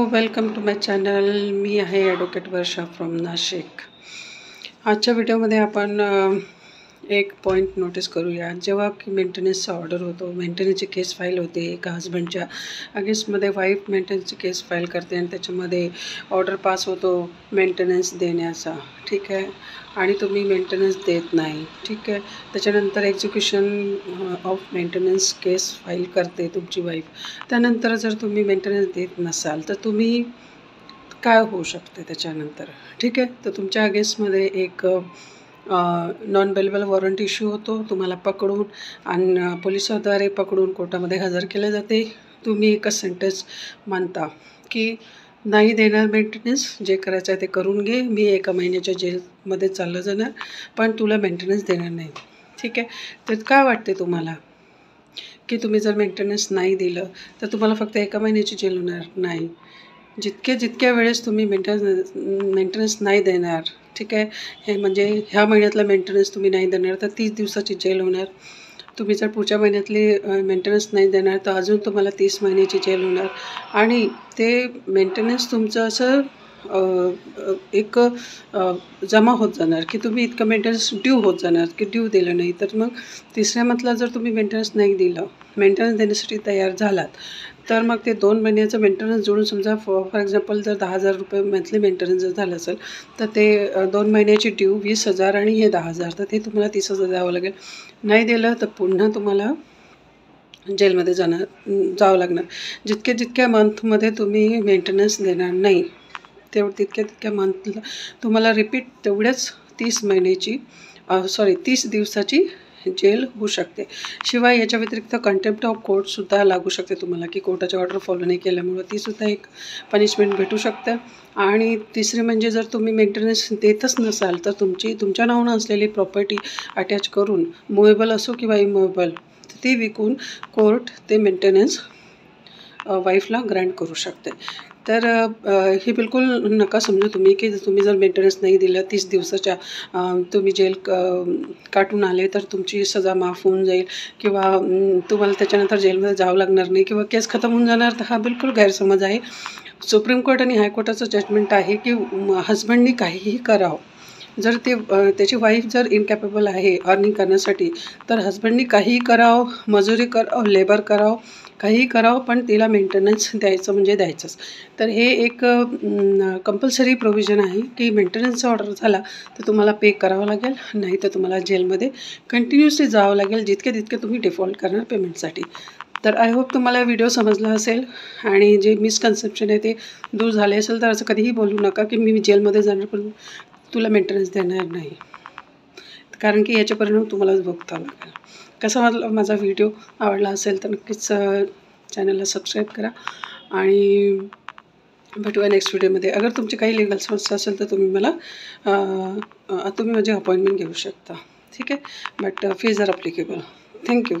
Welcome to my channel. मी आहे advocate Varsha from Nashik. आजच्या व्हिडिओमध्ये आपण एक पॉईंट नोटीस करूया. जेव्हा की मेंटेनन्सचा ऑर्डर होतो, मेंटेनन्सची केस फाईल होते, एका हजबंडच्या अगेन्स्टमध्ये वाईफ मेंटेनन्सची केस फाईल करते आणि त्याच्यामध्ये ऑर्डर पास होतो मेंटेनन्स देण्याचा, ठीक आहे. आणि तुम्ही मेंटेनन्स देत नाही, ठीक आहे. त्याच्यानंतर execution of maintenance case file करते तुमची वाईफ. त्यानंतर जर तुम्ही मेंटेनन्स देत नसाल तर तुम्ही काय होऊ शकते त्याच्यानंतर, ठीक आहे. तर तुमच्या अगेन्स्टमध्ये एक नॉन बेलेबल वॉरंट इश्यू होतो. तुम्हाला पकडून आणि पोलिसाद्वारे पकडून कोर्टामध्ये हजर केले जाते. तुम्ही एकच सेंटेन्स मानता की नाही देणार मेंटेनन्स, जे करायचं आहे ते करून घे, मी 1 महिन्याच्या जेलमध्ये चाललं जाणार, पण तुला मेंटेनन्स देणार नाही, ठीक आहे. तर काय वाटते तुम्हाला की तुम्ही जर मेंटेनन्स नाही दिलं तर तुम्हाला फक्त 1 महिन्याची जेल होणार? नाही, जितक्या वेळेस तुम्ही मेंटेनन्स नाही देणार, ठीक आहे. हे म्हणजे ह्या महिन्यातला मेंटेनन्स तुम्ही नाही देणार तर 30 दिवसाची जेल होणार. तुम्ही जर पुढच्या महिन्यातली मेंटेनन्स नाही देणार तर अजून तुम्हाला 30 महिन्याची जेल होणार. आणि ते मेंटेनन्स तुमचं असं एक जमा होत जाणार की तुम्ही इतकं मेंटेनन्स ड्यू होत जाणार की ड्यू दिलं नाही तर मग तिसऱ्या मंथला जर तुम्ही मेंटेनन्स नाही दिलं, मेंटेनन्स देण्यासाठी तयार झालात, तर मग ते 2 महिन्याचं मेंटेनन्स जोडून समजा फॉर एक्झाम्पल जर 10,000 रुपये मंथली मेंटेनन्स जर झालं असेल तर ते 2 महिन्याची ड्यू 20,000 आणि हे 10,000, तर ते तुम्हाला 30,000 द्यावं लागेल. नाही दिलं तर पुन्हा तुम्हाला जेलमध्ये जावं लागणार. जितक्या मंथमध्ये तुम्ही मेंटेनन्स देणार नाही तितक्या मंथला तुम्हाला रिपीट तेवढ्याच 30 दिवसाची जेल होऊ शकते. शिवाय याच्या व्यतिरिक्त कंटेम्प्ट ऑफ कोर्टसुद्धा लागू शकते तुम्हाला की कोर्टाच्या ऑर्डर फॉलो नाही केल्यामुळं तीसुद्धा एक पनिशमेंट भेटू शकते. आणि तिसरी म्हणजे जर तुम्ही मेंटेनन्स देतच नसाल तर तुमच्या नावानं असलेली प्रॉपर्टी अटॅच करून, मुवेबल असो किंवा इमुवेबल, ती विकून कोर्ट ते मेंटेनन्स वाईफला ग्रँट करू शकते. तर हे बिलकुल नका समजू तुम्ही की तुम्ही जर मेंटेनन्स नाही दिलं 30 दिवसाच्या तुम्ही जेल काटून आले तर तुमची सजा माफ होऊन जाईल किंवा तुम्हाला त्याच्यानंतर जेलमध्ये जावं लागणार नाही किंवा केस खतम होऊन जाणार. तर हा बिलकुल गैरसमज आहे. सुप्रीम कोर्ट आणि हायकोर्टाचं जजमेंट आहे की हजबंडनी काहीही करावं, जर त्याची वाईफ जर इनकॅपेबल आहे अर्निंग करण्यासाठी तर हजबंडनी काहीही करावं, मजुरी करावं, लेबर करावं, काहीही करावं, पण तिला मेंटेनन्स द्यायचं म्हणजे द्यायचंच. तर हे एक कंपल्सरी प्रोव्हिजन आहे की मेंटेनन्सचा ऑर्डर झाला तर तुम्हाला पे करावं लागेल, नाही तर तुम्हाला जेलमध्ये कंटिन्युअसली जावं लागेल तितके तुम्ही डिफॉल्ट करणार पेमेंटसाठी. तर आय होप तुम्हाला व्हिडिओ समजला असेल आणि जे मिसकन्सेप्शन आहे ते दूर झाले असेल. तर असं कधीही बोलू नका की मी जेलमध्ये जाणार पण तुला मेंटेनन्स देणार नाही, कारण की याचे परिणाम तुम्हालाच भोगावं लागेल. कसा माझा व्हिडिओ आवडला असेल तर नक्कीच चॅनलला सबस्क्राईब करा आणि भेटूया नेक्स्ट व्हिडिओमध्ये. अगर तुमची काही लिगल समस्या असेल तर तुम्ही माझी अपॉइंटमेंट घेऊ शकता, ठीक आहे. But fees are applicable. Thank you.